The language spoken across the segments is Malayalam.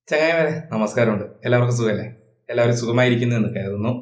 ചങ്ങായിമാരെ നമസ്കാരമുണ്ട്. എല്ലാവർക്കും സുഖമല്ലേ? എല്ലാവരും സുഖമായിരിക്കുന്നു എന്ന് കരുതുന്നു.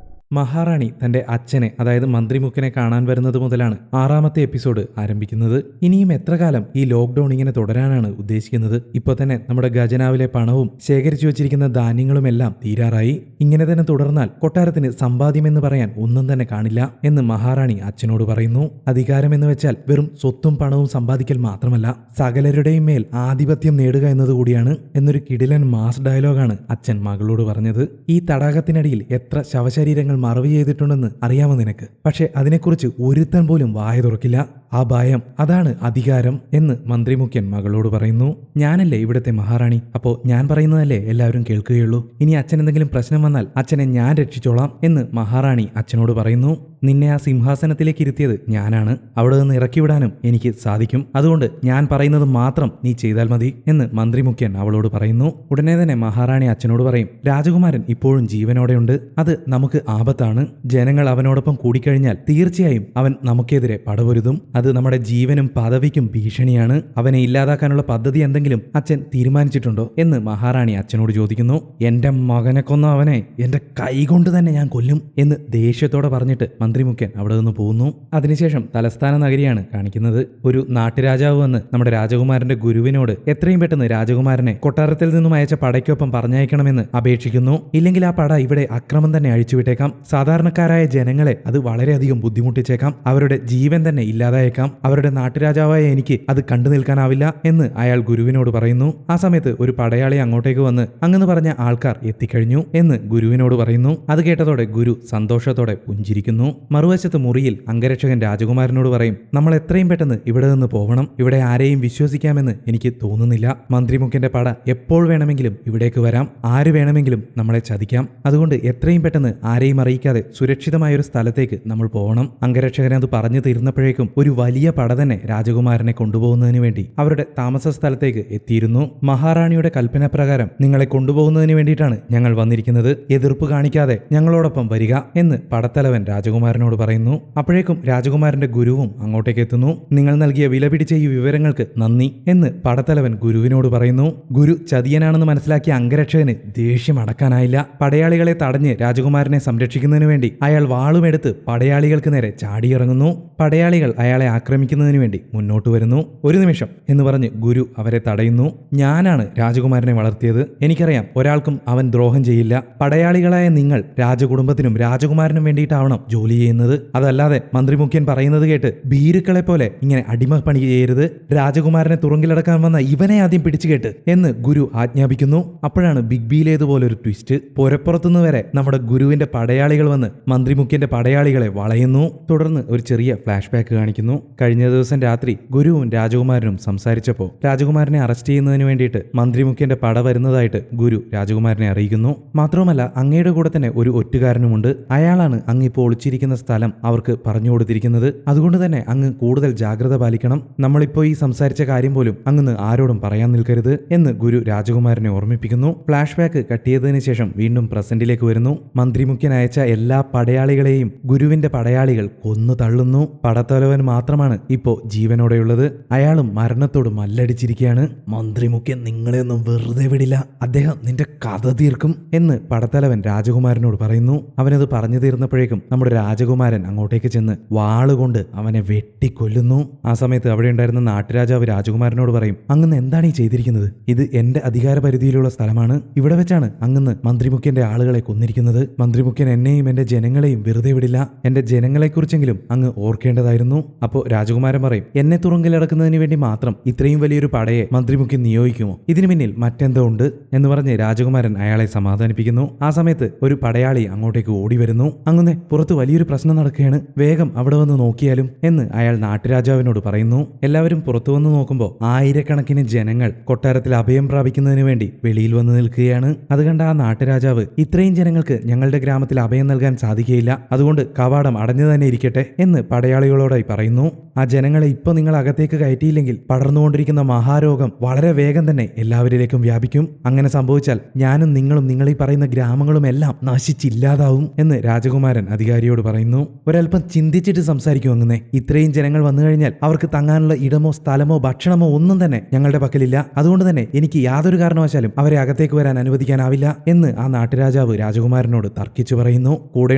മഹാറാണി തന്റെ അച്ഛനെ, അതായത് മന്ത്രിമുഖനെ കാണാൻ വരുന്നത് മുതലാണ് 6ാമത്തെ എപ്പിസോഡ് ആരംഭിക്കുന്നത്. ഇനിയും എത്ര കാലം ഈ ലോക്ക്ഡൌൺ ഇങ്ങനെ തുടരാനാണ് ഉദ്ദേശിക്കുന്നത്? ഇപ്പൊ തന്നെ നമ്മുടെ ഖജനാവിലെ പണവും ശേഖരിച്ചു വെച്ചിരിക്കുന്ന ധാന്യങ്ങളുമെല്ലാം തീരാറായി. ഇങ്ങനെ തന്നെ തുടർന്നാൽ കൊട്ടാരത്തിന് സമ്പാദ്യമെന്ന് പറയാൻ ഒന്നും തന്നെ കാണില്ല എന്ന് മഹാറാണി അച്ഛനോട് പറയുന്നു. അധികാരമെന്ന് വെച്ചാൽ വെറും സ്വത്തും പണവും സമ്പാദിക്കൽ മാത്രമല്ല, സകലരുടെയും മേൽ ആധിപത്യം നേടുക എന്നതുകൂടിയാണ് എന്നൊരു കിടിലൻ മാസ് ഡയലോഗാണ് അച്ഛൻ മകളോട് പറഞ്ഞത്. ഈ തടാകത്തിനടിയിൽ എത്ര ശവശരീരങ്ങൾ മറവ് ചെയ്തിട്ടുണ്ടെന്ന് അറിയാമോ നിനക്ക്? പക്ഷെ അതിനെക്കുറിച്ച് ഒരുത്തൻ പോലും വായ തുറക്കില്ല. ആ ഭയം, അതാണ് അധികാരം എന്ന് മന്ത്രിമുഖ്യൻ മകളോട് പറയുന്നു. ഞാനല്ലേ ഇവിടുത്തെ മഹാറാണി, അപ്പോ ഞാൻ പറയുന്നതല്ലേ എല്ലാവരും കേൾക്കുകയുള്ളൂ. ഇനി അച്ഛൻ എന്തെങ്കിലും പ്രശ്നം വന്നാൽ അച്ഛനെ ഞാൻ രക്ഷിച്ചോളാം എന്ന് മഹാറാണി അച്ഛനോട് പറയുന്നു. നിന്നെ ആ സിംഹാസനത്തിലേക്ക് ഇരുത്തിയത് ഞാനാണ്. അവിടെ നിന്ന് ഇറക്കിവിടാനും എനിക്ക് സാധിക്കും. അതുകൊണ്ട് ഞാൻ പറയുന്നത് മാത്രം നീ ചെയ്താൽ മതി എന്ന് മന്ത്രിമുഖ്യൻ അവളോട് പറയുന്നു. ഉടനെ തന്നെ മഹാറാണി അച്ഛനോട് പറയും, രാജകുമാരൻ ഇപ്പോഴും ജീവനോടെയുണ്ട്. അത് നമുക്ക് ആപത്താണ്. ജനങ്ങൾ അവനോടൊപ്പം കൂടിക്കഴിഞ്ഞാൽ തീർച്ചയായും അവൻ നമുക്കെതിരെ പടപൊരുതും. അത് നമ്മുടെ ജീവനും പദവിക്കും ഭീഷണിയാണ്. അവനെ ഇല്ലാതാക്കാനുള്ള പദ്ധതി എന്തെങ്കിലും അച്ഛൻ തീരുമാനിച്ചിട്ടുണ്ടോ എന്ന് മഹാറാണി അച്ഛനോട് ചോദിക്കുന്നു. എന്റെ മകനെ കൊന്ന അവനെ എന്റെ കൈകൊണ്ട് തന്നെ ഞാൻ കൊല്ലും എന്ന് ദേഷ്യത്തോടെ പറഞ്ഞിട്ട് മന്ത്രിമുഖ്യൻ അവിടെ നിന്ന് പോകുന്നു. അതിനുശേഷം തലസ്ഥാന നഗരിയാണ് കാണിക്കുന്നത്. ഒരു നാട്ടുരാജാവ് വന്ന് നമ്മുടെ രാജകുമാരന്റെ ഗുരുവിനോട് എത്രയും പെട്ടെന്ന് രാജകുമാരനെ കൊട്ടാരത്തിൽ നിന്നും അയച്ച പടയ്ക്കൊപ്പം പറഞ്ഞയക്കണമെന്ന് അപേക്ഷിക്കുന്നു. ഇല്ലെങ്കിൽ ആ പട ഇവിടെ അക്രമം തന്നെ അഴിച്ചുവിട്ടേക്കാം. സാധാരണക്കാരായ ജനങ്ങളെ അത് വളരെയധികം ബുദ്ധിമുട്ടിച്ചേക്കാം. അവരുടെ ജീവൻ തന്നെ ഇല്ലാതായേക്കാം. അവരുടെ നാട്ടുരാജാവായ എനിക്ക് അത് കണ്ടു നിൽക്കാനാവില്ല എന്ന് അയാൾ ഗുരുവിനോട് പറയുന്നു. ആ സമയത്ത് ഒരു പടയാളി അങ്ങോട്ടേക്ക് വന്ന് അങ്ങനെ പറഞ്ഞ ആൾക്കാർ എത്തിക്കഴിഞ്ഞു എന്ന് ഗുരുവിനോട് പറയുന്നു. അത് കേട്ടതോടെ ഗുരു സന്തോഷത്തോടെ പുഞ്ചിരിക്കുന്നു. മറുവശത്ത് മുറിയിൽ അംഗരക്ഷകൻ രാജകുമാരനോട് പറയും, നമ്മൾ എത്രയും പെട്ടെന്ന് ഇവിടെ നിന്ന് പോകണം. ഇവിടെ ആരെയും വിശ്വസിക്കാമെന്ന് എനിക്ക് തോന്നുന്നില്ല. മന്ത്രിമുഖ്യന്റെ പട എപ്പോൾ വേണമെങ്കിലും ഇവിടേക്ക് വരാം. ആര് വേണമെങ്കിലും നമ്മളെ ചതിക്കാം. അതുകൊണ്ട് എത്രയും പെട്ടെന്ന് ആരെയും അറിയിക്കാതെ സുരക്ഷിതമായൊരു സ്ഥലത്തേക്ക് നമ്മൾ പോകണം. അംഗരക്ഷകൻ അത് പറഞ്ഞു തീർന്നപ്പോഴേക്കും ഒരു വലിയ പട തന്നെ രാജകുമാരനെ കൊണ്ടുപോകുന്നതിന് വേണ്ടി അവരുടെ താമസ സ്ഥലത്തേക്ക് എത്തിയിരുന്നു. മഹാറാണിയുടെ കൽപ്പന പ്രകാരം നിങ്ങളെ കൊണ്ടുപോകുന്നതിന് വേണ്ടിയിട്ടാണ് ഞങ്ങൾ വന്നിരിക്കുന്നത്. എതിർപ്പ് കാണിക്കാതെ ഞങ്ങളോടൊപ്പം വരിക എന്ന് പടത്തലവൻ രാജകുമാരനോട് പറയുന്നു. അപ്പോഴേക്കും രാജകുമാരന്റെ ഗുരുവും അങ്ങോട്ടേക്ക് എത്തുന്നു. നിങ്ങൾ നൽകിയ വില പിടിച്ച ഈ വിവരങ്ങൾക്ക് നന്ദി എന്ന് പടത്തലവൻ ഗുരുവിനോട് പറയുന്നു. ഗുരു ചതിയനാണെന്ന് മനസ്സിലാക്കിയ അംഗരക്ഷകന് ദേഷ്യം അടക്കാനായില്ല. പടയാളികളെ തടഞ്ഞ് രാജകുമാരനെ സംരക്ഷിക്കുന്നതിന് വേണ്ടി അയാൾ വാളുമെടുത്ത് പടയാളികൾക്ക് നേരെ ചാടിയിറങ്ങുന്നു. പടയാളികൾ അയാളെ ആക്രമിക്കുന്നതിന് വേണ്ടി മുന്നോട്ട് വരുന്നു. ഒരു നിമിഷം എന്ന് പറഞ്ഞ് ഗുരു അവരെ തടയുന്നു. ഞാനാണ് രാജകുമാരനെ വളർത്തിയത്. എനിക്കറിയാം ഒരാൾക്കും അവൻ ദ്രോഹം ചെയ്യില്ല. പടയാളികളായ നിങ്ങൾ രാജകുടുംബത്തിനും രാജകുമാരനും വേണ്ടിയിട്ടാവണം ജോലി ചെയ്യുന്നത്. അതല്ലാതെ മന്ത്രിമുഖ്യൻ പറയുന്നത് കേട്ട് ഭീരുക്കളെ പോലെ ഇങ്ങനെ അടിമപ്പണി ചെയ്യരുത്. രാജകുമാരനെ തുറങ്കിലടക്കാൻ വന്ന ഇവനെ ആദ്യം പിടിച്ചു കേട്ട് എന്ന് ഗുരു ആജ്ഞാപിക്കുന്നു. അപ്പോഴാണ് ബിഗ് ബിയിലേതുപോലൊരു ട്വിസ്റ്റ്. പുരപ്പുറത്തുനിന്ന് വരെ നമ്മുടെ ഗുരുവിന്റെ പടയാളികൾ വന്ന് മന്ത്രിമുഖ്യന്റെ പടയാളികളെ വളയുന്നു. തുടർന്ന് ഒരു ചെറിയ ഫ്ലാഷ് ബാക്ക് കാണിക്കുന്നു. കഴിഞ്ഞ ദിവസം രാത്രി ഗുരുവും രാജകുമാരനും സംസാരിച്ചപ്പോൾ രാജകുമാരനെ അറസ്റ്റ് ചെയ്യുന്നതിന് വേണ്ടിയിട്ട് മന്ത്രിമുഖ്യന്റെ പട വരുന്നതായിട്ട് ഗുരു രാജകുമാരനെ അറിയിക്കുന്നു. മാത്രവുമല്ല അങ്ങയുടെ കൂടെ തന്നെ ഒരു ഒറ്റുകാരനുമുണ്ട്. അയാളാണ് അങ്ങ് ഇപ്പോൾ ഒളിച്ചിരിക്കുന്ന സ്ഥലം അവർക്ക് പറഞ്ഞു കൊടുത്തിരിക്കുന്നത്. അതുകൊണ്ട് തന്നെ അങ്ങ് കൂടുതൽ ജാഗ്രത പാലിക്കണം. നമ്മളിപ്പോൾ ഈ സംസാരിച്ച കാര്യം പോലും അങ്ങ് ആരോടും പറയാൻ നിൽക്കരുത് എന്ന് ഗുരു രാജകുമാരനെ ഓർമ്മിപ്പിക്കുന്നു. ഫ്ലാഷ് ബാക്ക് കട്ടിയതിനു ശേഷം വീണ്ടും പ്രസന്റിലേക്ക് വരുന്നു. മന്ത്രിമുഖ്യൻ അയച്ച എല്ലാ പടയാളികളെയും ഗുരുവിന്റെ പടയാളികൾ കൊന്നു തള്ളുന്നു. പടത്തലവൻ മാത്രമാണ് ഇപ്പോ ജീവനോടെയുള്ളത്. അയാളും മരണത്തോട് മല്ലടിച്ചിരിക്കുകയാണ്. മന്ത്രിമുഖ്യൻ നിങ്ങളെ ഒന്നും വെറുതെ വിടില്ല. അദ്ദേഹം നിന്റെ കഥ തീർക്കും എന്ന് പടത്തലവൻ രാജകുമാരനോട് പറയുന്നു. അവനത് പറഞ്ഞു തീർന്നപ്പോഴേക്കും നമ്മുടെ രാജകുമാരൻ അങ്ങോട്ടേക്ക് ചെന്ന് വാളുകൊണ്ട് അവനെ വെട്ടിക്കൊല്ലുന്നു. ആ സമയത്ത് അവിടെ ഉണ്ടായിരുന്ന നാട്ടുരാജാവ് രാജകുമാരനോട് പറയും, അങ്ങ് എന്താണ് ഈ ചെയ്തിരിക്കുന്നത്? ഇത് എന്റെ അധികാര പരിധിയിലുള്ള സ്ഥലമാണ്. ഇവിടെ വെച്ചാണ് അങ്ങ് മന്ത്രിമുഖ്യന്റെ ആളുകളെ കൊന്നിരിക്കുന്നത്. മന്ത്രിമുഖ്യൻ എന്നെയും എന്റെ ജനങ്ങളെയും വെറുതെ വിടില്ല. എന്റെ ജനങ്ങളെക്കുറിച്ചെങ്കിലും അങ്ങ് ഓർക്കേണ്ടതായിരുന്നു. അപ്പോൾ രാജകുമാരൻ പറയും, എന്നെ തുറങ്കിലടക്കുന്നതിന് വേണ്ടി മാത്രം ഇത്രയും വലിയൊരു പടയെ മന്ത്രിമുഖ്യൻ നിയോഗിക്കുമോ? ഇതിനു പിന്നിൽ മറ്റെന്തോ ഉണ്ട് എന്ന് പറഞ്ഞ് രാജകുമാരൻ അയാളെ സമാധാനിപ്പിക്കുന്നു. ആ സമയത്ത് ഒരു പടയാളി അങ്ങോട്ടേക്ക് ഓടി വരുന്നു. അങ്ങനെ പുറത്ത് വലിയൊരു വലിയൊരു പ്രശ്നം നടക്കുകയാണ്, വേഗം അവിടെ വന്ന് നോക്കിയാലും എന്ന് അയാൾ നാട്ടുരാജാവിനോട് പറയുന്നു. എല്ലാവരും പുറത്തു വന്ന് നോക്കുമ്പോൾ ആയിരക്കണക്കിന് ജനങ്ങൾ കൊട്ടാരത്തിൽ അഭയം പ്രാപിക്കുന്നതിന് വേണ്ടി വെളിയിൽ വന്ന് നിൽക്കുകയാണ്. അത് കണ്ട ആ നാട്ടുരാജാവ്, ഇത്രയും ജനങ്ങൾക്ക് ഞങ്ങളുടെ ഗ്രാമത്തിൽ അഭയം നൽകാൻ സാധിക്കുകയില്ല, അതുകൊണ്ട് കവാടം അടഞ്ഞു തന്നെ ഇരിക്കട്ടെ എന്ന് പടയാളികളോടായി പറയുന്നു. ആ ജനങ്ങളെ ഇപ്പൊ നിങ്ങൾ അകത്തേക്ക് കയറ്റിയില്ലെങ്കിൽ പടർന്നുകൊണ്ടിരിക്കുന്ന മഹാരോഗം വളരെ വേഗം തന്നെ എല്ലാവരിലേക്കും വ്യാപിക്കും. അങ്ങനെ സംഭവിച്ചാൽ ഞാനും നിങ്ങളും നിങ്ങൾ ഈ പറയുന്ന ഗ്രാമങ്ങളും എല്ലാം നശിച്ചില്ലാതാവും എന്ന് രാജകുമാരൻ അധികാരിയോട് പറയുന്നു. ഒരൽപ്പം ചിന്തിച്ചിട്ട് സംസാരിക്കും അങ്ങനെ. ഇത്രയും ജനങ്ങൾ വന്നു കഴിഞ്ഞാൽ അവർക്ക് തങ്ങാനുള്ള ഇടമോ സ്ഥലമോ ഭക്ഷണമോ ഒന്നും തന്നെ ഞങ്ങളുടെ പക്കലില്ല. അതുകൊണ്ട് തന്നെ എനിക്ക് യാതൊരു കാരണവശാലും അവരെ അകത്തേക്ക് വരാൻ അനുവദിക്കാനാവില്ല എന്ന് ആ നാട്ടുരാജാവ് രാജകുമാരനോട് തർക്കിച്ചു പറയുന്നു. കൂടെ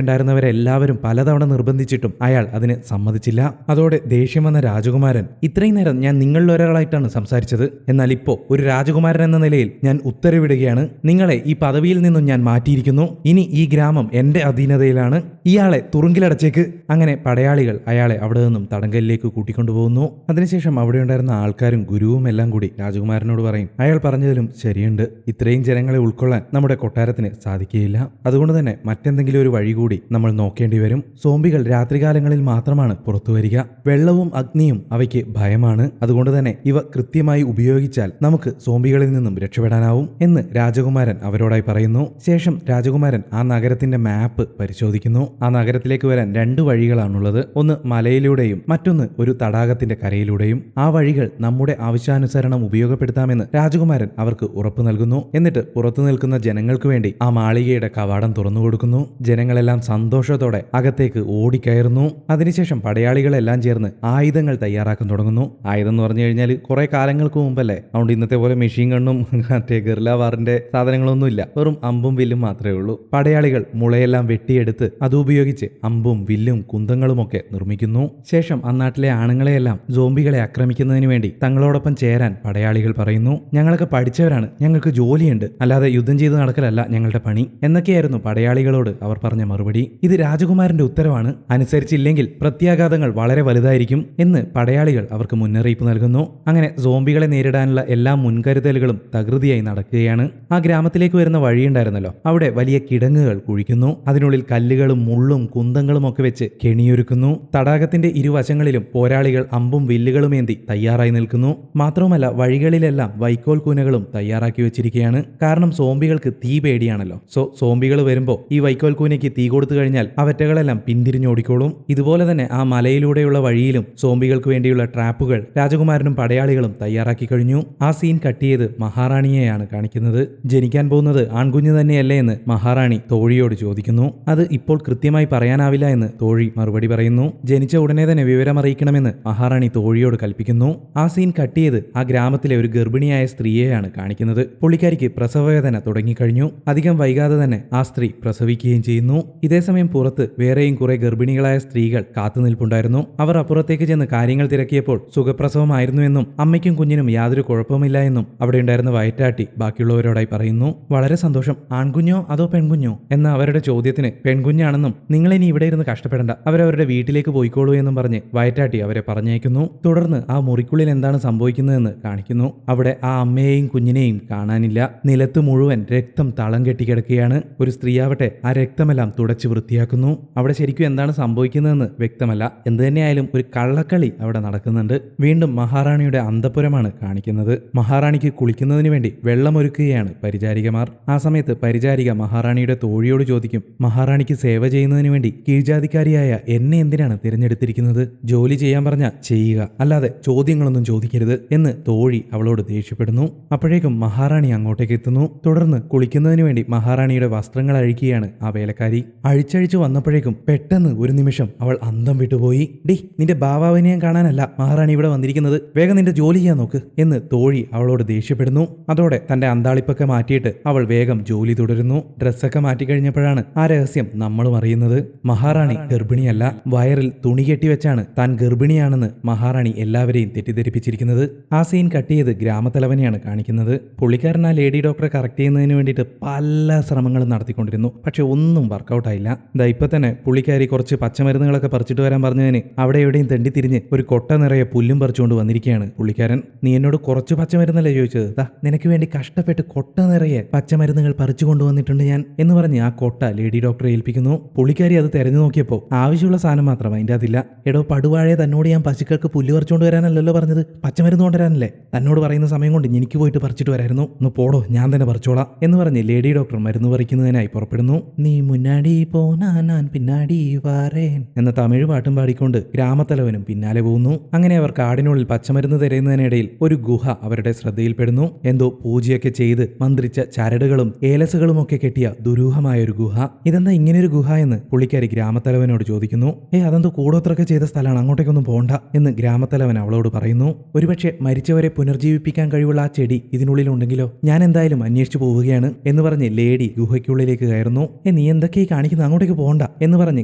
ഉണ്ടായിരുന്നവരെല്ലാവരും പലതവണ നിർബന്ധിച്ചിട്ടും അയാൾ അതിന് സമ്മതിച്ചില്ല. അതോടെ ദേഷ്യം വന്ന രാജകുമാരൻ, ഇത്രയും നേരം ഞാൻ നിങ്ങളിൽ ഒരാളായിട്ടാണ് സംസാരിച്ചത്, എന്നാൽ ഇപ്പോ ഒരു രാജകുമാരൻ എന്ന നിലയിൽ ഞാൻ ഉത്തരവിടുകയാണ്. നിങ്ങളെ ഈ പദവിയിൽ നിന്നും ഞാൻ മാറ്റിയിരിക്കുന്നു. ഇനി ഈ ഗ്രാമം എന്റെ അധീനതയിലാണ്. ഇയാളെ തുറുങ്കിലടച്ചേക്ക്. അങ്ങനെ പടയാളികൾ അയാളെ അവിടെ നിന്നും തടങ്കലിലേക്ക് കൂട്ടിക്കൊണ്ടുപോകുന്നു. അതിനുശേഷം അവിടെ ഉണ്ടായിരുന്ന ആൾക്കാരും ഗുരുവും എല്ലാം കൂടി രാജകുമാരനോട് പറയും, അയാൾ പറഞ്ഞതിലും ശരിയുണ്ട്, ഇത്രയും ജനങ്ങളെ ഉൾക്കൊള്ളാൻ നമ്മുടെ കൊട്ടാരത്തിന് സാധിക്കുകയില്ല. അതുകൊണ്ട് തന്നെ മറ്റെന്തെങ്കിലും ഒരു വഴി കൂടി നമ്മൾ നോക്കേണ്ടി വരും. സോംബികൾ രാത്രികാലങ്ങളിൽ മാത്രമാണ് പുറത്തു വരിക. വെള്ളവും അഗ്നിയും അവയ്ക്ക് ഭയമാണ്. അതുകൊണ്ട് തന്നെ ഇവ കൃത്യമായി ഉപയോഗിച്ചാൽ നമുക്ക് സോംബികളിൽ നിന്നും രക്ഷപ്പെടാനാവും എന്ന് രാജകുമാരൻ അവരോടായി പറയുന്നു. ശേഷം രാജകുമാരൻ ആ നഗരത്തിന്റെ മാപ്പ് പരിശോധിക്കുന്നു. ആ നഗരത്തിലേക്ക് വരാൻ 2 വഴികളാണുള്ളത്. ഒന്ന് മലയിലൂടെയും മറ്റൊന്ന് ഒരു തടാകത്തിന്റെ കരയിലൂടെയും. ആ വഴികൾ നമ്മുടെ ആവശ്യാനുസരണം ഉപയോഗപ്പെടുത്താമെന്ന് രാജകുമാരൻ അവർക്ക് ഉറപ്പു നൽകുന്നു. എന്നിട്ട് പുറത്തു നിൽക്കുന്ന ജനങ്ങൾക്ക് വേണ്ടി ആ മാളികയുടെ കവാടം തുറന്നു കൊടുക്കുന്നു. ജനങ്ങളെല്ലാം സന്തോഷത്തോടെ അകത്തേക്ക് ഓടിക്കയറുന്നു. അതിനുശേഷം പടയാളികളെല്ലാം ചേർന്ന് ആയുധങ്ങൾ തയ്യാറാക്കാൻ തുടങ്ങുന്നു. ആയുധം എന്ന് പറഞ്ഞു കഴിഞ്ഞാൽ കുറെ കാലങ്ങൾക്ക് മുമ്പല്ലേ, അതുകൊണ്ട് ഇന്നത്തെ പോലെ മെഷീൻ ഗണ്ണും മറ്റേ ഗറില്ല വാറിന്റെ സാധനങ്ങളൊന്നുമില്ല, വെറും അമ്പും വില്ലും മാത്രമേ ഉള്ളൂ. പടയാളികൾ മുളയെല്ലാം വെട്ടിയെടുത്ത് അതുപയോഗിച്ച് അമ്പും വില്ലും കുന്തങ്ങളുമൊക്കെ നിർമ്മിക്കുന്നു. ശേഷം അന്നാട്ടിലെ ആണുങ്ങളെയെല്ലാം സോംബികളെ ആക്രമിക്കുന്നതിന് വേണ്ടി തങ്ങളോടൊപ്പം ചേരാൻ പടയാളികൾ പറയുന്നു. ഞങ്ങളൊക്കെ പഠിച്ചവരാണ്, ഞങ്ങൾക്ക് ജോലിയുണ്ട്, അല്ലാതെ യുദ്ധം ചെയ്ത് നടക്കലല്ല ഞങ്ങളുടെ പണി എന്നൊക്കെയായിരുന്നു പടയാളികളോട് അവർ പറഞ്ഞ മറുപടി. ഇത് രാജകുമാരന്റെ ഉത്തരവാണ്, അനുസരിച്ചില്ലെങ്കിൽ പ്രത്യാഘാതങ്ങൾ വളരെ വലുതായിരിക്കും എന്ന് പടയാളികൾ അവർക്ക് മുന്നറിയിപ്പ് നൽകുന്നു. അങ്ങനെ സോംബികളെ നേരിടാനുള്ള എല്ലാ മുൻകരുതലുകളും തകൃതിയായി നടക്കുകയാണ്. ആ ഗ്രാമത്തിലേക്ക് വരുന്ന വഴിയുണ്ടായിരുന്നല്ലോ, അവിടെ വലിയ കിടങ്ങുകൾ കുഴിക്കുന്നു. അതിനുള്ളിൽ കല്ലുകളും മുള്ളും കുന്തങ്ങളും ഒക്കെ വെച്ച് കെണിയൊരുക്കുന്നു. തടാകത്തിന്റെ ഇരുവശങ്ങളിലും പോരാളികൾ അമ്പും വില്ലുകളും ഏന്തി തയ്യാറായി നിൽക്കുന്നു. മാത്രവുമല്ല വഴികളിലെല്ലാം വൈക്കോൽ കൂനകളും തയ്യാറാക്കി വെച്ചിരിക്കുകയാണ്. കാരണം സോംബികൾക്ക് തീ പേടിയാണല്ലോ. സോംബികൾ വരുമ്പോൾ ഈ വൈക്കോൽ കൂനയ്ക്ക് തീ കൊടുത്തു കഴിഞ്ഞാൽ അവറ്റകളെല്ലാം പിന്തിരിഞ്ഞോടിക്കോളും. ഇതുപോലെ തന്നെ ആ മലയിലൂടെയുള്ള വഴിയിലും സോംബികൾക്ക് വേണ്ടിയുള്ള ട്രാപ്പുകൾ രാജകുമാരനും പടയാളികളും തയ്യാറാക്കി കഴിഞ്ഞു. ആ സീൻ കട്ട് ചെയ്ത് മഹാറാണിയെയാണ് കാണിക്കുന്നത്. ജനിക്കാൻ പോകുന്നത് ആൺകുഞ്ഞ് തന്നെയല്ലേ എന്ന് മഹാറാണി തോഴിയോട് ചോദിക്കുന്നു. അത് ഇപ്പോൾ കൃത്യമായി പറയാനാവില്ല എന്ന് തോഴി മറുപടി പറയുന്നു. ജനിച്ച ഉടനെ തന്നെ വിവരം അറിയിക്കണമെന്ന് മഹാറാണി തോഴിയോട് കൽപ്പിക്കുന്നു. ആ സീൻ കട്ട് ചെയ്ത് ആ ഗ്രാമത്തിലെ ഒരു ഗർഭിണിയായ സ്ത്രീയെയാണ് കാണിക്കുന്നത്. പുള്ളിക്കാരിക്ക് പ്രസവവേദന തുടങ്ങിക്കഴിഞ്ഞു. അധികം വൈകാതെ തന്നെ ആ സ്ത്രീ പ്രസവിക്കുകയും ചെയ്യുന്നു. ഇതേസമയം പുറത്ത് വേറെയും കുറെ ഗർഭിണികളായ സ്ത്രീകൾ കാത്തുനിൽപ്പുണ്ടായിരുന്നു. അവർ അപ്പുറത്തേക്ക് ചെന്ന് കാര്യങ്ങൾ തിരക്കിയപ്പോൾ സുഖപ്രസവമായിരുന്നുവെന്നും അമ്മയ്ക്കും കുഞ്ഞിനും യാതൊരു കുഴപ്പമില്ല എന്നും അവിടെ ഉണ്ടായിരുന്ന വയറ്റാട്ടി ബാക്കിയുള്ളവരോടായി പറയുന്നു. വളരെ സന്തോഷം, ആൺകുഞ്ഞോ അതോ പെൺകുഞ്ഞോ എന്ന അവരുടെ ചോദ്യത്തിന് പെൺകുഞ്ഞാണെന്നും നിങ്ങളിനി ഇവിടെ ഇരുന്ന് കഷ്ടപ്പെടേണ്ട, അവരവരുടെ വീട്ടിലേക്ക് പോയിക്കോളൂ എന്നും പറഞ്ഞ് വയറ്റാട്ടി അവരെ പറഞ്ഞയക്കുന്നു. തുടർന്ന് ആ മുറിക്കുള്ളിൽ എന്താണ് സംഭവിക്കുന്നതെന്ന് കാണിക്കുന്നു. അവിടെ ആ അമ്മയെയും കുഞ്ഞിനെയും കാണാനില്ല. നിലത്ത് മുഴുവൻ രക്തം തളം കെട്ടിക്കിടക്കുകയാണ്. ഒരു സ്ത്രീയാവട്ടെ ആ രക്തമെല്ലാം തുടച്ച് വൃത്തിയാക്കുന്നു. അവിടെ ശരിക്കും എന്താണ് സംഭവിക്കുന്നതെന്ന് വ്യക്തമല്ല. എന്ത് തന്നെയായാലും ഒരു കള്ളക്കളി അവിടെ നടക്കുന്നുണ്ട്. വീണ്ടും മഹാറാണിയുടെ അന്തഃപുരമാണ് കാണിക്കുന്നത്. മഹാറാണിക്ക് കുളിക്കുന്നതിന് വേണ്ടി വെള്ളമൊരുക്കുകയാണ് പരിചാരികമാർ. ആ സമയത്ത് പരിചാരിക മഹാറാണിയുടെ തോഴിയോട് ചോദിക്കും, മഹാറാണിക്ക് സേവ ചെയ്യുന്നതിന് വേണ്ടി കീഴ്ജാതിക്കാരിയായ എന്നെ എന്തിനാണ് തിരഞ്ഞെടുത്തിരിക്കുന്നത്? ജോലി ചെയ്യാൻ പറഞ്ഞാൽ ചെയ്യുക, അല്ലാതെ ചോദ്യങ്ങളൊന്നും ചോദിക്കരുത് എന്ന് തോഴി അവളോട് ദേഷ്യപ്പെടുന്നു. അപ്പോഴേക്കും മഹാറാണി അങ്ങോട്ടേക്ക് എത്തുന്നു. തുടർന്ന് കുളിക്കുന്നതിന് വേണ്ടി മഹാറാണിയുടെ വസ്ത്രങ്ങൾ അഴിക്കുകയാണ് ആ വേലക്കാരി. അഴിച്ചഴിച്ചു വന്നപ്പോഴേക്കും പെട്ടെന്ന് ഒരു നിമിഷം അവൾ അന്തം വിട്ടുപോയി. ഡി, നിന്റെ ഭാവാവിനെയും കാണാനല്ല മഹാറാണി ഇവിടെ വന്നിരിക്കുന്നത്, വേഗം നിന്റെ ജോലി ചെയ്യാൻ നോക്ക് എന്ന് തോഴി അവളോട് ദേഷ്യപ്പെടുന്നു. അതോടെ തന്റെ അന്താളിപ്പൊക്കെ മാറ്റിയിട്ട് അവൾ വേഗം ജോലി തുടരുന്നു. ഡ്രസ്സൊക്കെ മാറ്റിക്കഴിഞ്ഞപ്പോഴാണ് ആ രഹസ്യം നമ്മളും അറിയുന്നത്. മഹാറാണി ഗർഭിണിയല്ല, വയറിൽ തുണി കെട്ടിവെച്ചാണ് താൻ ഗർഭിണിയാണെന്ന് മഹാറാണി എല്ലാവരെയും തെറ്റിദ്ധരിപ്പിച്ചിരിക്കുന്നത്. ആ സീൻ കട്ട് ചെയ്ത് ഗ്രാമത്തലവനെയാണ് കാണിക്കുന്നത്. പുള്ളിക്കാരൻ ആ ലേഡി ഡോക്ടറെ കറക്റ്റ് ചെയ്യുന്നതിന് വേണ്ടിയിട്ട് പല ശ്രമങ്ങളും നടത്തിക്കൊണ്ടിരുന്നു. പക്ഷെ ഒന്നും വർക്കൗട്ട് ആയില്ല. ഇപ്പൊ തന്നെ പുള്ളിക്കാരി കുറച്ച് പച്ചമരുന്നുകളൊക്കെ പറിച്ചിട്ട് വരാൻ പറഞ്ഞതിന് അവിടെ എവിടെയും തെണ്ടിത്തിരിഞ്ഞ് ഒരു കൊട്ട നിറയെ പുല്ലും പറിച്ചുകൊണ്ട് വന്നിരിക്കുകയാണ് പുള്ളിക്കാരൻ. നീ എന്നോട് കുറച്ച് പച്ചമരുന്നല്ലേ ചോദിച്ചത്, ദാ നിനക്ക് വേണ്ടി കഷ്ടപ്പെട്ട് കൊട്ട നിറയെ പച്ചമരുന്നുകൾ പറിച്ചു കൊണ്ടുവന്നിട്ടുണ്ട് ഞാൻ എന്ന് പറഞ്ഞ് ആ കൊട്ട ലേഡി ഡോക്ടറെ ഏൽപ്പിക്കുന്നു. പുള്ളിക്കാരി അത് തെരഞ്ഞു നോക്കിയപ്പോൾ ആവശ്യമുള്ള സാധനം മാത്രം അതിൻ്റെ അതില്ല. എടോ പടുവാഴെ തന്നോട് ഞാൻ പശുക്കൾക്ക് പുല്ല് പറിച്ചുകൊണ്ട് വരാനല്ലല്ലോ പറഞ്ഞത്, പച്ചമരുന്ന് കൊണ്ടുവരാനല്ലേ. തന്നോട് പറയുന്ന സമയം കൊണ്ട് എനിക്ക് പോയിട്ട് പറിച്ചിട്ട് വരായിരുന്നു. ഒന്ന് പോടോ, ഞാൻ തന്നെ പറിച്ചോളാം എന്ന് പറഞ്ഞ് ലേഡി ഡോക്ടർ മരുന്ന് പറിക്കുന്നതിനായി പുറപ്പെടുന്നു. നീ മുന്നാടി പോനാ ഞാൻ പിന്നാടി വാരേൻ എന്ന തമിഴ് പാട്ടും പാടിക്കൊണ്ട് ഗ്രാമത്തലവനും പിന്നാലെ പോകുന്നു. അങ്ങനെ അവർ കാടിനുള്ളിൽ പച്ചമരുന്ന് തിരയുന്നതിനിടയിൽ ഒരു ഗുഹ അവരുടെ ശ്രദ്ധയിൽപ്പെടുന്നു. എന്തോ പൂജയൊക്കെ ചെയ്ത് മന്ത്രിച്ച ചരടുകളും ഏലസുകളും ഒക്കെ കെട്ടിയ ദുരൂഹമായ ഒരു ഗുഹ. ഇതെന്താ ഇങ്ങനെയൊരു ഗുഹ എന്ന് പുള്ളിക്കാരി ഗ്രാമത്തലവനോട് ചോദിക്കുന്നു. അതെന്തോ കൂടോത്രൊക്കെ ചെയ്ത സ്ഥലമാണ്, അങ്ങോട്ടേക്കൊന്നും പോണ്ട എന്ന് ഗ്രാമത്തലവൻ അവളോട് പറയുന്നു. ഒരുപക്ഷെ മരിച്ചവരെ പുനർജീവിപ്പിക്കാൻ കഴിവുള്ള ആ ചെടി ഇതിനുള്ളിലുണ്ടെങ്കിലോ, ഞാൻ എന്തായാലും അന്വേഷിച്ചു പോവുകയാണ് എന്ന് പറഞ്ഞ് ലേഡി ഗുഹയ്ക്കുള്ളിലേക്ക് കയറുന്നു. നീ എന്തൊക്കെ കാണിക്കുന്നു, അങ്ങോട്ടേക്ക് പോകണ്ട എന്ന് പറഞ്ഞ്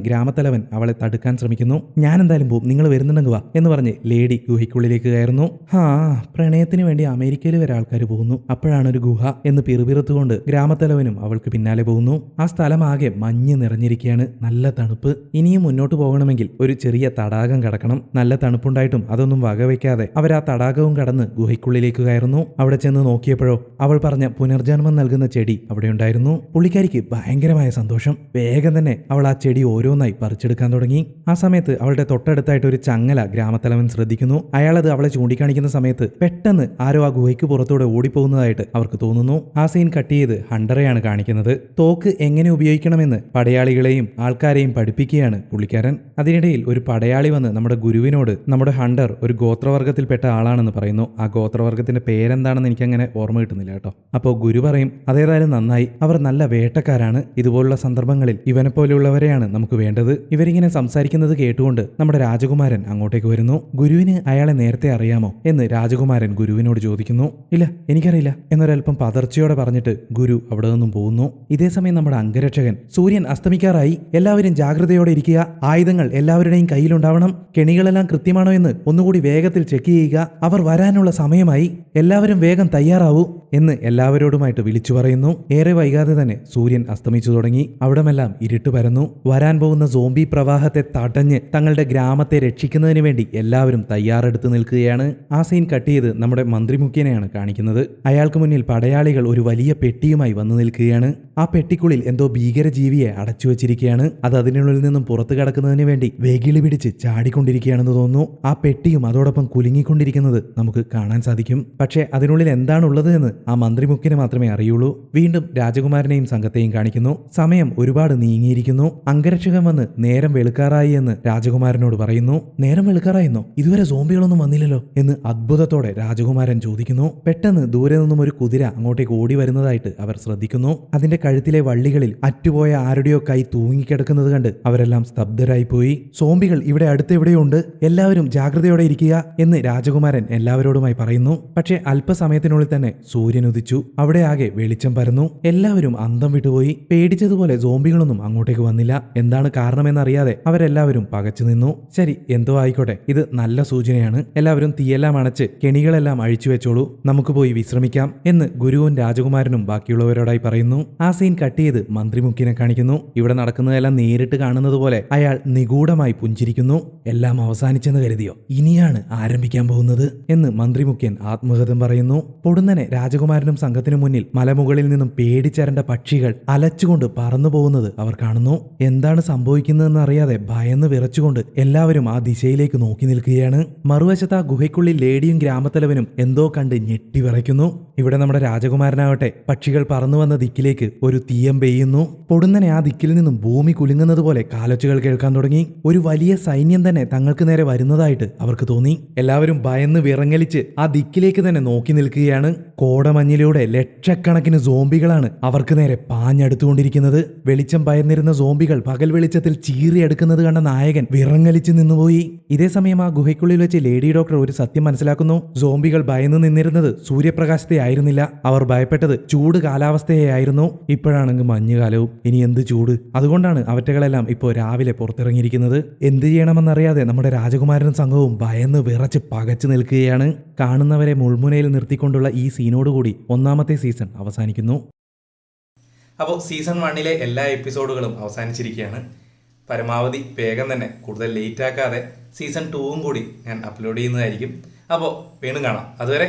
ഗ്രാമത്തലവൻ അവളെ തടുക്കാൻ ശ്രമിക്കുന്നു. ഞാൻ എന്തായാലും പോവും, നിങ്ങൾ വരുന്നുണ്ടെങ്കിൽ വാ എന്ന് പറഞ്ഞ് ലേഡി ഗുഹയ്ക്കുള്ളിലേക്ക് കയറുന്നു. പ്രണയത്തിന് വേണ്ടി അമേരിക്കയിൽ വരെ ആൾക്കാർ പോകുന്നു, അപ്പോഴാണ് ഒരു ഗുഹ എന്ന് പിറുപിറുത്തുകൊണ്ട് ഗ്രാമത്തലവനും അവൾക്ക് പിന്നാലെ പോകുന്നു. ആ സ്ഥലം ആകെ മഞ്ഞ് നിറഞ്ഞിരിക്കുകയാണ്, നല്ല തണുപ്പ്. ഇനിയും മുന്നോട്ട് പോകണമെങ്കിൽ ഒരു ചെറിയ തടാകം കടക്കണം. നല്ല തണുപ്പുണ്ടായിട്ടും അതൊന്നും വകവയ്ക്കാതെ അവർ ആ തടാകവും കടന്ന് ഗുഹയ്ക്കുള്ളിലേക്ക് കയറുന്നു. അവിടെ ചെന്ന് നോക്കിയപ്പോഴോ അവൾ പറഞ്ഞ പുനർജന്മം നൽകുന്ന ചെടി അവിടെ ഉണ്ടായിരുന്നു. പുള്ളിക്കാരിക്ക് ഭയങ്കരമായ സന്തോഷം. വേഗം തന്നെ അവൾ ആ ചെടി ഓരോന്നായി പറിച്ചെടുക്കാൻ തുടങ്ങി. ആ സമയത്ത് അവളുടെ തൊട്ടടുത്തായിട്ട് ഒരു ചങ്ങല ഗ്രാമത്തലവൻ ശ്രദ്ധിക്കുന്നു. അയാളത് അവളെ ചൂണ്ടിക്കാണിക്കുന്ന സമയത്ത് പെട്ടെന്ന് ആരോ ആ ഗുഹയ്ക്ക് പുറത്തൂടെ ഓടിപ്പോകുന്നതായിട്ട് അവർക്ക് തോന്നുന്നു. ആ സീൻ കട്ട് ചെയ്ത് ഹണ്ടറെയാണ് കാണിക്കുന്നത്. തോക്ക് എങ്ങനെ ഉപയോഗിക്കണമെന്ന് പടയാളികളെയും ആൾക്കാരെയും പഠിപ്പിക്കുകയാണ് പുള്ളിക്കാരൻ. അതിനിടയിൽ ഒരു പടയാളി വന്ന് നമ്മുടെ ഗുരുവിനോട് നമ്മുടെ ഹണ്ടർ ഒരു ഗോത്രവർഗത്തിൽപ്പെട്ട ആളാണെന്ന് പറയുന്നു. ആ ഗോത്രവർഗത്തിന്റെ പേരെന്താണെന്ന് എനിക്കങ്ങനെ ഓർമ്മ കിട്ടുന്നില്ല കേട്ടോ. അപ്പോൾ ഗുരു പറയും, അതേതായാലും നന്നായി, അവർ നല്ല വേട്ടക്കാരാണ്. ഇതുപോലുള്ള സന്ദർഭങ്ങളിൽ ഇവനെ പോലെയുള്ളവരെയാണ് നമുക്ക് വേണ്ടത്. ഇവരിങ്ങനെ സംസാരിക്കുന്നത് കേട്ടുകൊണ്ട് നമ്മുടെ രാജകുമാരൻ അങ്ങോട്ടേക്ക് വരുന്നു. ഗുരുവിന് അയാളെ നേരത്തെ അറിയാമോ എന്ന് രാജകുമാരൻ ഗുരുവിനോട് ചോദിക്കുന്നു. ഇല്ല, എനിക്കറിയില്ല എന്നൊരൽപ്പം പതർച്ചയോടെ പറഞ്ഞിട്ട് ഗുരു അവിടെ നിന്നും പോകുന്നു. ഇതേസമയം നമ്മുടെ അംഗരക്ഷകൻ, സൂര്യൻ അസ്തമിക്കാറായി, എല്ലാവരും ജാഗ്രതയോടെ ഇരിക്കുക, ആയുധങ്ങൾ എല്ലാവരുടെയും കയ്യിലുണ്ടാവണം, കെണികളെല്ലാം കൃത്യമാണോ എന്ന് ഒന്നുകൂടി വേഗത്തിൽ ചെക്ക് ചെയ്യുക, അവർ വരാനുള്ള സമയമായി, എല്ലാവരും വേഗം തയ്യാറാവൂ എന്ന് എല്ലാവരോടുമായിട്ട് വിളിച്ചു പറയുന്നു. ഏറെ വൈകാതെ തന്നെ സൂര്യൻ അസ്തമിച്ചു തുടങ്ങി. അവിടമെല്ലാം ഇരുട്ട് പരന്നു. വരാൻ പോകുന്ന സോംബി പ്രവാഹത്തെ തടഞ്ഞ് തങ്ങളുടെ ഗ്രാമത്തെ രക്ഷിക്കുന്നതിന് വേണ്ടി എല്ലാവരും തയ്യാറെടുത്ത് നിൽക്കുകയാണ്. ആ സീൻ കട്ട് ചെയ്ത് നമ്മുടെ മന്ത്രിമുഖ്യനെയാണ് കാണിക്കുന്നത്. അയാൾക്ക് മുന്നിൽ പടയാളികൾ ഒരു വലിയ പെട്ടിയുമായി വന്നു നിൽക്കുകയാണ്. ആ പെട്ടിക്കുള്ളിൽ എന്തോ ഭീകരജീവിയെ അടച്ചു വെച്ചിരിക്കുകയാണ്. അത് അതിനുള്ളിൽ നിന്നും പുറത്തു കടക്കുന്നതിന് വേണ്ടി വെകിളി പിടിച്ച് ചാടിക്കൊണ്ടിരിക്കുകയാണെന്ന് തോന്നുന്നു. ആ പെട്ടിയും അതോടൊപ്പം കുലുങ്ങിക്കൊണ്ടിരിക്കുന്നത് നമുക്ക് കാണാൻ സാധിക്കും. പക്ഷേ അതിനുള്ളിൽ എന്താണുള്ളത് എന്ന് ആ മന്ത്രിമുഖ്യന് മാത്രമേ അറിയുള്ളൂ. വീണ്ടും രാജകുമാരനെയും സംഘത്തെയും കാണിക്കുന്നു. സമയം ഒരുപാട് നീങ്ങിയിരിക്കുന്നു. അംഗരക്ഷകൻ വന്ന് നേരം വെളുക്കാറായി എന്ന് രാജകുമാരനോട് പറയുന്നു. നേരം വെളുക്കാറായെന്നോ? ഇതുവരെ സോംബികളൊന്നും വന്നില്ലല്ലോ എന്ന് അത്ഭുതത്തോടെ രാജകുമാരൻ ചോദിക്കുന്നു. പെട്ടെന്ന് ദൂരെ നിന്നും ഒരു കുതിര അങ്ങോട്ടേക്ക് ഓടി വരുന്നതായിട്ട് അവർ ശ്രദ്ധിക്കുന്നു. അതിന്റെ കഴുത്തിലെ വള്ളികളിൽ അറ്റുപോയ ആരുടെയോ കൈ തൂങ്ങിക്കിടക്കുന്നത് കണ്ട് അവരെല്ലാം സ്തബ്ധരായി പോയി. സോംബികൾ ഇവിടെ അടുത്തെവിടെയോ ഉണ്ട്, എല്ലാവരും ജാഗ്രതയോടെ ഇരിക്കുക എന്ന് രാജകുമാരൻ എല്ലാവരോടുമായി പറയുന്നു. പക്ഷേ അല്പസമയത്തിനുള്ളിൽ തന്നെ സൂര്യൻ ഉദിച്ചു. അവിടെ ആകെ വെളിച്ചം പരന്നു. എല്ലാവരും അന്തം വിട്ടുപോയി. പേടിച്ചതുപോലെ സോംബികളൊന്നും അങ്ങോട്ടേക്ക് വന്നില്ല. എന്താണ് കാരണമെന്നറിയാതെ അവരെല്ലാവരും പകച്ചു നിന്നു. ശരി, എന്തോ ആയിക്കോട്ടെ, ഇത് നല്ല സൂചനയാണ്. എല്ലാവരും തീയെല്ലാം അണച്ച് കെണികളെല്ലാം അഴിച്ചു വെച്ചോളൂ, നമുക്ക് പോയി വിശ്രമിക്കാം എന്ന് ഗുരുവും രാജകുമാരനും ബാക്കിയുള്ളവരോടായി പറയുന്നു. ആ സീൻ കട്ട് ചെയ്ത് മന്ത്രിമുഖ്യനെ കാണിക്കുന്നു. ഇവിടെ നടക്കുന്നതെല്ലാം നേരിട്ട് കാണുന്നത് പോലെ അയാൾ നിഗൂഢമായി പുഞ്ചിരിക്കുന്നു. എല്ലാം അവസാനിച്ചെന്ന് കരുതിയോ? ഇനിയാണ് ആരംഭിക്കാൻ പോകുന്നത് എന്ന് മന്ത്രിമുഖ്യൻ ആത്മഗതം പറയുന്നു. പൊടുന്നനെ രാജകുമാരനും സംഘത്തിനു മുന്നിൽ മലമുകളിൽ നിന്നും പേടിച്ചരണ്ട പക്ഷികൾ അലച്ചുകൊണ്ട് പറന്നു പോകുന്നത് അവർ കാണുന്നു. എന്താണ് സംഭവിക്കുന്നതെന്ന് അറിയാതെ ഭയന്ന് വിറച്ചുകൊണ്ട് എല്ലാവരും ആ ദിശയിലേക്ക് നോക്കി നിൽക്കുകയാണ്. മറുവശത്ത് ആ ഗുഹയ്ക്കുള്ളിൽ ലേഡിയും ഗ്രാമത്തലവനും എന്തോ കണ്ട് ഞെട്ടി വിറയ്ക്കുന്നു. ഇവിടെ നമ്മുടെ രാജകുമാരനാവട്ടെ പക്ഷികൾ പറന്നു വന്ന ദിക്കിലേക്ക് ഒരു തീയം പെയ്യുന്നു. പൊടുന്നനെ ആ ദിക്കിൽ നിന്നും ഭൂമി കുലുങ്ങുന്നത് പോലെ കാലൊച്ചുകൾ കേൾക്കാൻ തുടങ്ങി. ഒരു വലിയ സൈന്യം തന്നെ തങ്ങൾക്ക് നേരെ വരുന്നതായിട്ട് അവർക്ക് തോന്നി. എല്ലാവരും ഭയന്ന് വിറങ്ങലിച്ച് ആ ദിക്കിലേക്ക് തന്നെ നോക്കി നിൽക്കുകയാണ്. കോടമഞ്ഞിലൂടെ ലക്ഷക്കണക്കിന് സോംബികളാണ് അവർക്ക് നേരെ പാഞ്ഞടുത്തുകൊണ്ടിരിക്കുന്നത്. വെളിച്ചം ഭയന്നിരുന്ന സോംബികൾ പകൽ വെളിച്ചത്തിൽ ചീറിയെടുക്കുന്നത് കണ്ട നായകൻ വിറങ്ങലിച്ച് നിന്നുപോയി. ഇതേസമയം ആ ഗുഹയ്ക്കുള്ളിൽ വെച്ച് ലേഡി ഡോക്ടർ ഒരു സത്യം മനസ്സിലാക്കുന്നു. സോംബികൾ ഭയന്ന് നിന്നിരുന്നത് സൂര്യപ്രകാശത്തെ ആയിരുന്നില്ല, അവർ ഭയപ്പെട്ടത് ചൂട് കാലാവസ്ഥയെ ആയിരുന്നു. ഇപ്പോഴാണെങ്കിൽ മഞ്ഞുകാലവും, ഇനി എന്ത് ചൂട്. അതുകൊണ്ടാണ് അവറ്റകളെല്ലാം ഇപ്പോൾ രാവിലെ പുറത്തിറങ്ങിയിരിക്കുന്നത്. എന്ത് ചെയ്യണമെന്നറിയാതെ നമ്മുടെ രാജകുമാരനും സംഘവും ഭയന്ന് വിറച്ച് പകച്ചു നിൽക്കുകയാണ്. കാണുന്നവരെ മുൾമുനയിൽ നിർത്തിക്കൊണ്ടുള്ള ഈ സീനോടുകൂടി ഒന്നാമത്തെ സീസൺ അവസാനിക്കുന്നു. അപ്പോൾ സീസൺ 1 എല്ലാ എപ്പിസോഡുകളും അവസാനിച്ചിരിക്കുകയാണ്. പരമാവധി വേഗം തന്നെ, കൂടുതൽ ലേറ്റ് ആക്കാതെ സീസൺ 2 കൂടി ഞാൻ അപ്ലോഡ് ചെയ്യുന്നതായിരിക്കും. അപ്പോൾ വീണ്ടും കാണാം. അതുവരെ